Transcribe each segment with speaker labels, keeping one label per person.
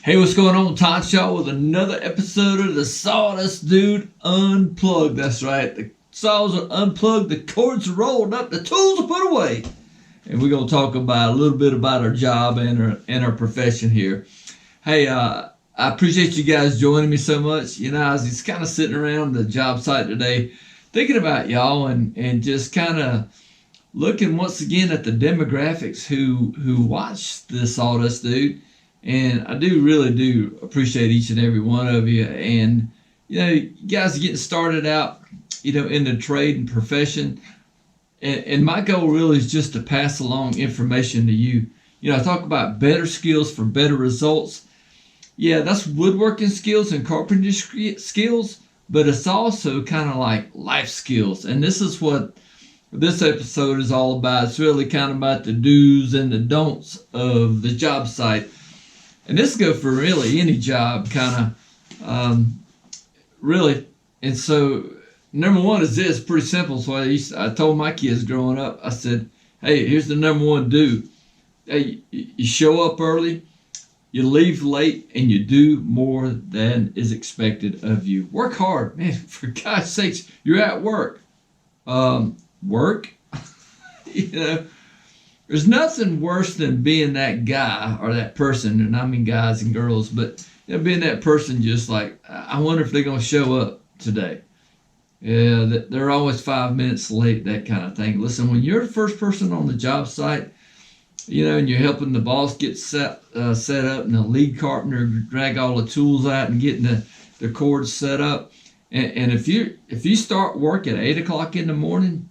Speaker 1: Hey, what's going on? Todd Shaw with another episode of the Sawdust Dude Unplugged. That's right. The saws are unplugged, the cords are rolled up, the tools are put away. And we're going to talk about a little bit about our job and our profession here. Hey, I appreciate you guys joining me so much. You know, I was just kind of sitting around the job site today thinking about y'all and just kind of looking once again at the demographics who watch the Sawdust Dude. And I really do appreciate each and every one of you. And, you know, you guys are getting started out, you know, in the trade and profession. And my goal really is just to pass along information to you. You know, I talk about better skills for better results. Yeah, that's woodworking skills and carpentry skills, but it's also kind of like life skills. And this is what this episode is all about. It's really kind of about the do's and the don'ts of the job site. And this goes for really any job, kind of, really. And so, number one is this, pretty simple. So I told my kids growing up, I said, hey, here's the number one do. Hey, you show up early, you leave late, and you do more than is expected of you. Work hard. Man, for God's sakes, you're at work. Work? You know. There's nothing worse than being that guy or that person, and I mean guys and girls, but you know, being that person just like, I wonder if they're going to show up today. Yeah, they're always 5 minutes late, that kind of thing. Listen, when you're the first person on the job site, you know, and you're helping the boss get set up, and the lead carpenter drag all the tools out and getting the cords set up, and if you start work at 8 o'clock in the morning,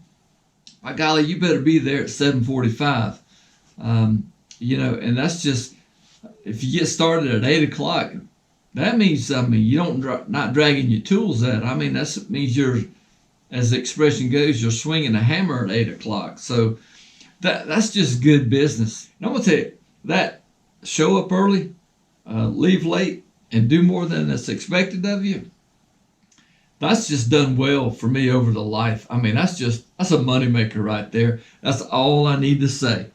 Speaker 1: by golly, you better be there at 7:45. You know, and that's just, if you get started at 8 o'clock, that means, you don't not dragging your tools out. I mean, that means you're, as the expression goes, you're swinging a hammer at 8 o'clock. So that's just good business. And I'm going to tell you, that show up early, leave late, and do more than that's expected of you, that's just done well for me over the life. I mean, that's a moneymaker right there. That's all I need to say.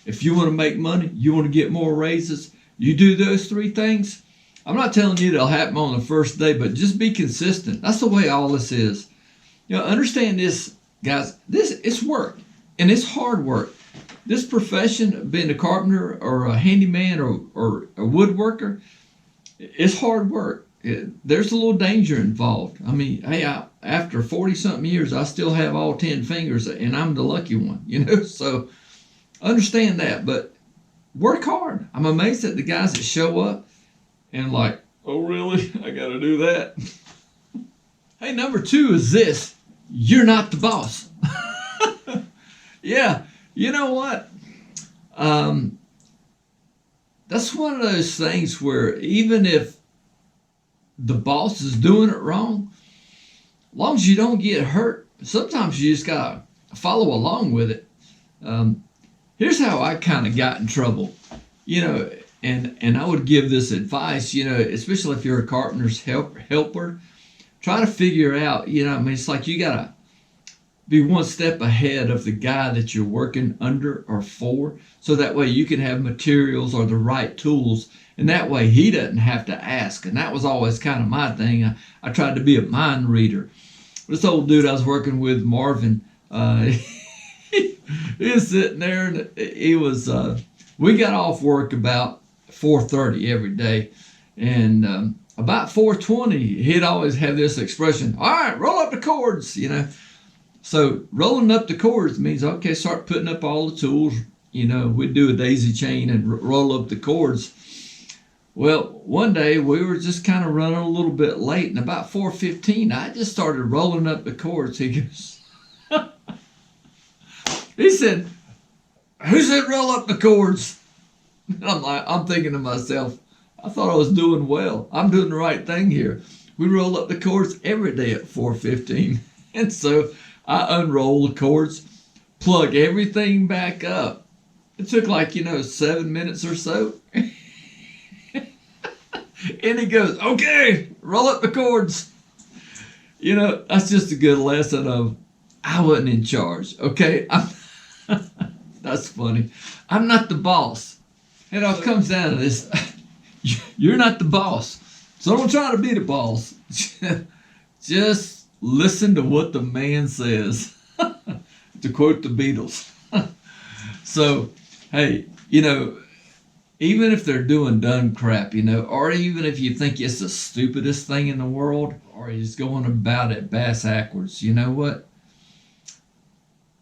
Speaker 1: If you want to make money, you want to get more raises, you do those three things. I'm not telling you they'll happen on the first day, but just be consistent. That's the way all this is. You know, understand this, guys. It's work, and it's hard work. This profession, being a carpenter or a handyman or a woodworker, it's hard work. There's a little danger involved. I mean, hey, after 40-something years, I still have all 10 fingers, and I'm the lucky one, you know? So understand that, but work hard. I'm amazed at the guys that show up and like, oh, really? I got to do that? Hey, number two is this. You're not the boss. Yeah, you know what? That's one of those things where even if the boss is doing it wrong, as long as you don't get hurt, sometimes you just gotta follow along with it. Here's how I kind of got in trouble, you know, and I would give this advice, you know, especially if you're a carpenter's helper, try to figure out, you know, I mean, it's like you gotta be one step ahead of the guy that you're working under or for, so that way you can have materials or the right tools, and that way he doesn't have to ask. And that was always kind of my thing. I tried to be a mind reader. This old dude I was working with, Marvin, he was sitting there, and he was, we got off work about 4:30 every day, and about 4:20, he'd always have this expression, all right, roll up the cords, you know. So rolling up the cords means, okay, start putting up all the tools. You know, we'd do a daisy chain and roll up the cords. Well, one day we were just kind of running a little bit late, and about 4:15, I just started rolling up the cords. He goes, he said, who said roll up the cords? And I'm thinking to myself, I thought I was doing well. I'm doing the right thing here. We roll up the cords every day at 4:15. And so I unroll the cords, plug everything back up. It took 7 minutes or so. And he goes, okay, roll up the cords. You know, that's just a good lesson of I wasn't in charge, okay? That's funny. I'm not the boss. It all comes down to this. You're not the boss. So don't try to be the boss. Just listen to what the man says, to quote the Beatles. So, hey, even if they're doing dumb crap, or even if you think it's the stupidest thing in the world, or he's going about it bass backwards, you know what?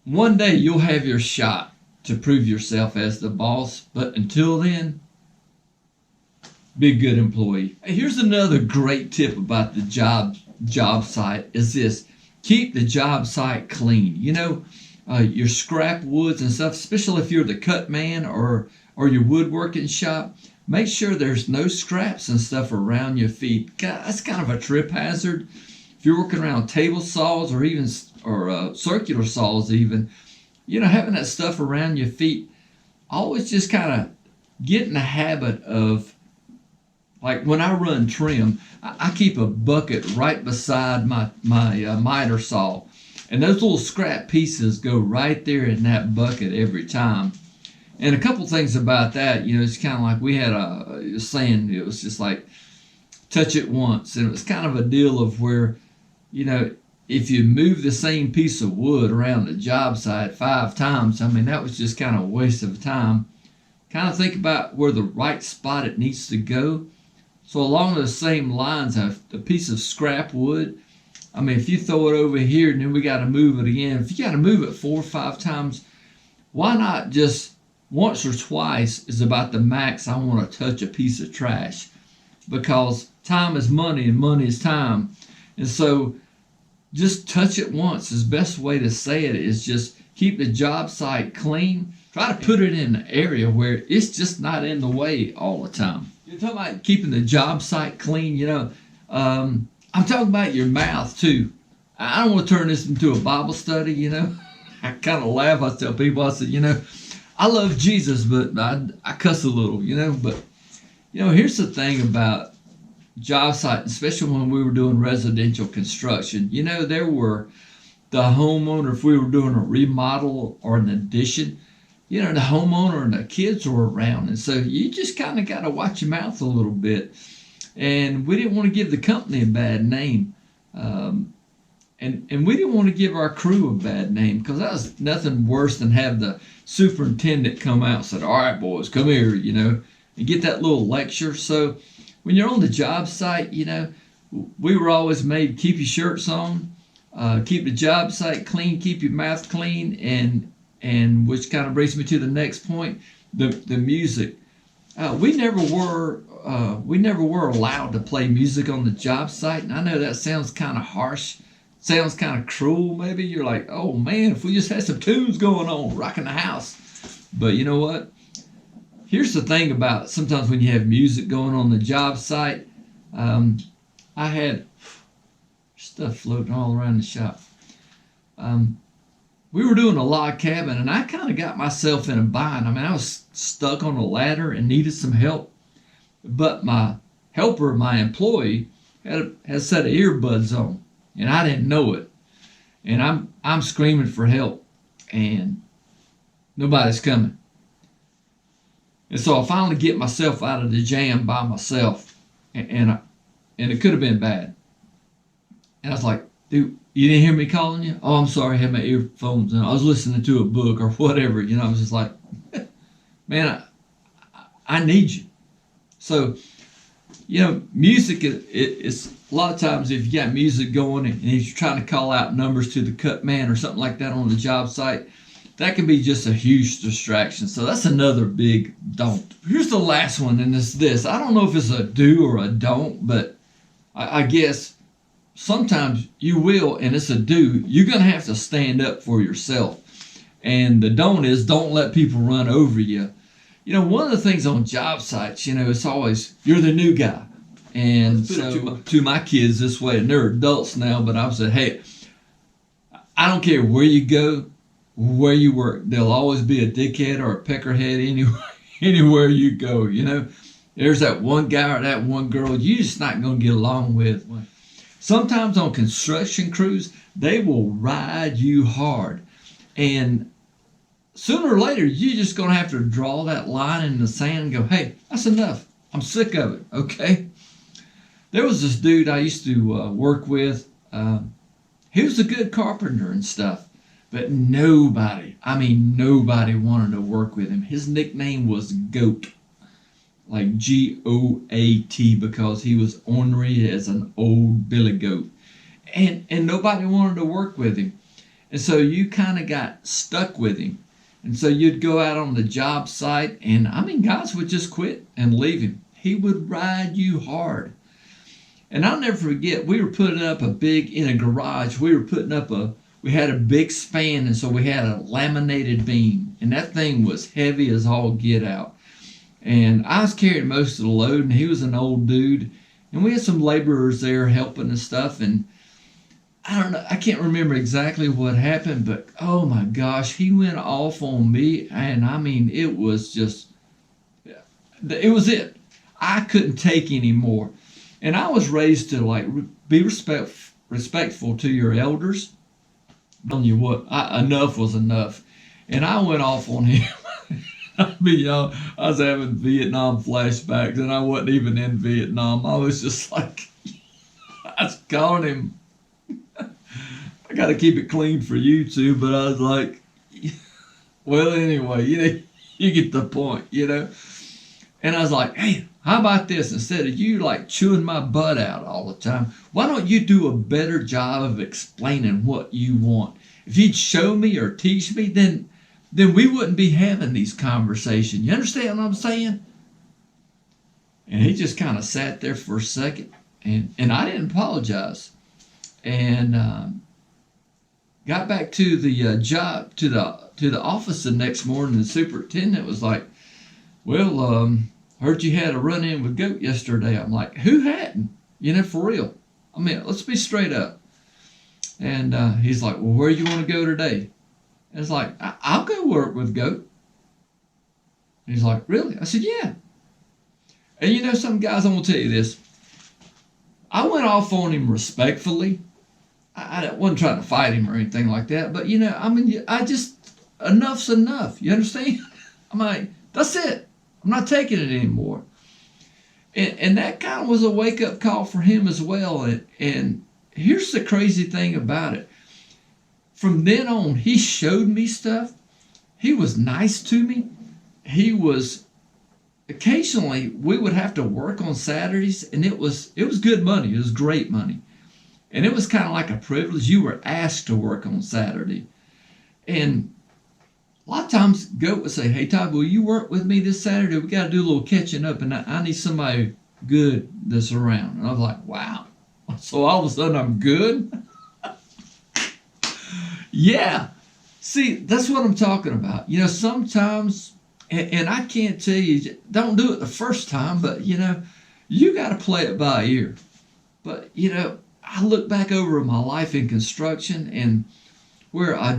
Speaker 1: One day you'll have your shot to prove yourself as the boss, but until then, be a good employee. Hey, here's another great tip about the job site is this: keep the job site clean. Your scrap woods and stuff, especially if you're the cut man or your woodworking shop, make sure there's no scraps and stuff around your feet. God, that's kind of a trip hazard. If you're working around table saws or circular saws even, having that stuff around your feet, always just kind of get in the habit of, like when I run trim, I keep a bucket right beside my miter saw. And those little scrap pieces go right there in that bucket every time. And a couple things about that, it's kind of like we had a saying, it was just like, touch it once. And it was kind of a deal of where, if you move the same piece of wood around the job site 5 times, that was just kind of a waste of time. Kind of think about where the right spot it needs to go. So along those same lines, a piece of scrap wood, if you throw it over here and then we got to move it again, if you got to move it 4 or 5 times, why not just once or twice is about the max I want to touch a piece of trash? Because time is money and money is time. And so just touch it once. The best way to say it is just keep the job site clean. Try to put it in an area where it's just not in the way all the time. You're talking about keeping the job site clean, I'm talking about your mouth too. I don't want to turn this into a Bible study, I kind of laugh. I tell people, I said, I love Jesus, but I cuss a little, But, here's the thing about job site, especially when we were doing residential construction. There were the homeowner, if we were doing a remodel or an addition, the homeowner and the kids were around. And so you just kind of got to watch your mouth a little bit. And we didn't want to give the company a bad name. And we didn't want to give our crew a bad name, because that was nothing worse than have the superintendent come out and said, all right, boys, come here, and get that little lecture. So when you're on the job site, we were always made keep your shirts on, keep the job site clean, keep your mouth clean, and which kind of brings me to the next point, the music. We never were allowed to play music on the job site, and I know that sounds kind of harsh, sounds kind of cruel. Maybe you're like, oh man, if we just had some tunes going on, rocking the house. But you know what? Here's the thing about sometimes when you have music going on the job site. I had stuff floating all around the shop. We were doing a log cabin, and I kind of got myself in a bind. I was stuck on a ladder and needed some help. But my helper, my employee, had a set of earbuds on, and I didn't know it. And I'm screaming for help, and nobody's coming. And so I finally get myself out of the jam by myself, and it could have been bad. And I was like, dude, you didn't hear me calling you? Oh, I'm sorry, I had my earphones on. I was listening to a book or whatever. I was just like, man, I need you. So, music is a lot of times if you got music going and if you're trying to call out numbers to the cut man or something like that on the job site, that can be just a huge distraction. So that's another big don't. Here's the last one, and it's this. I don't know if it's a do or a don't, but I guess sometimes you will, and it's a do. You're going to have to stand up for yourself. And the don't is don't let people run over you. One of the things on job sites, it's always, you're the new guy. And so to my kids this way, and they're adults now, but I said, hey, I don't care where you go, where you work, there'll always be a dickhead or a peckerhead anywhere you go. There's that one guy or that one girl you're just not going to get along with. Sometimes on construction crews, they will ride you hard. And sooner or later, you're just going to have to draw that line in the sand and go, hey, that's enough. I'm sick of it, okay? There was this dude I used to work with. He was a good carpenter and stuff, but nobody wanted to work with him. His nickname was Goat, like Goat, because he was ornery as an old billy goat. And nobody wanted to work with him. And so you kind of got stuck with him. And so you'd go out on the job site, and guys would just quit and leave him. He would ride you hard. And I'll never forget, we were putting up in a garage, we had a big span, and so we had a laminated beam. And that thing was heavy as all get out. And I was carrying most of the load, and he was an old dude. And we had some laborers there helping and stuff, and I don't know, I can't remember exactly what happened, but oh my gosh, he went off on me, and it was it. I couldn't take any more. And I was raised to be respectful to your elders. I'm telling you what, enough was enough. And I went off on him. I was having Vietnam flashbacks, and I wasn't even in Vietnam. I was just like, I was calling him. I got to keep it clean for you two, but I was like, well, anyway, you get the point, And I was like, hey, how about this? Instead of you chewing my butt out all the time, why don't you do a better job of explaining what you want? If you'd show me or teach me, then we wouldn't be having these conversations. You understand what I'm saying? And he just kind of sat there for a second, and I didn't apologize. And got back to the job, to the office the next morning. The superintendent was like, well, heard you had a run-in with Goat yesterday. I'm like, who hadn't? For real. Let's be straight up. And he's like, well, where you want to go today? And it's like, I'll go work with Goat. And he's like, really? I said, yeah. And some guys, I'm going to tell you this. I went off on him respectfully. I wasn't trying to fight him or anything like that. But, enough's enough. You understand? I'm like, that's it. I'm not taking it anymore. And that kind of was a wake-up call for him as well. And here's the crazy thing about it. From then on, he showed me stuff. He was nice to me. Occasionally, we would have to work on Saturdays, and it was good money. It was great money. And it was kind of like a privilege. You were asked to work on Saturday. And a lot of times, Goat would say, hey, Todd, will you work with me this Saturday? We got to do a little catching up, and I need somebody good that's around. And I was like, wow. So all of a sudden, I'm good? Yeah. See, that's what I'm talking about. Sometimes, and I can't tell you, don't do it the first time, but, you got to play it by ear. But, I look back over my life in construction, and where I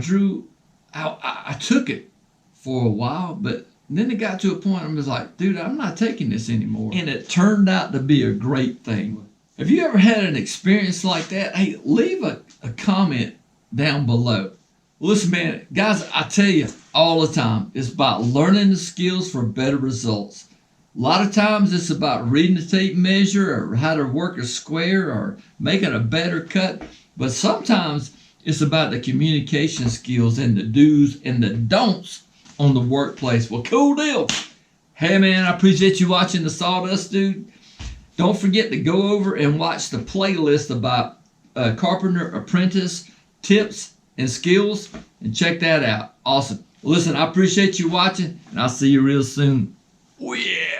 Speaker 1: took it for a while, but then it got to a point I was like, dude, I'm not taking this anymore. And it turned out to be a great thing. Have you ever had an experience like that? Hey, leave a comment down below. Listen, man, guys, I tell you all the time, it's about learning the skills for better results. A lot of times it's about reading the tape measure or how to work a square or making a better cut. But sometimes it's about the communication skills and the do's and the don'ts on the workplace. Well, cool deal. Hey, man, I appreciate you watching the Sawdust Dude. Don't forget to go over and watch the playlist about Carpenter Apprentice tips and skills and check that out. Awesome. Listen, I appreciate you watching, and I'll see you real soon. Oh, yeah.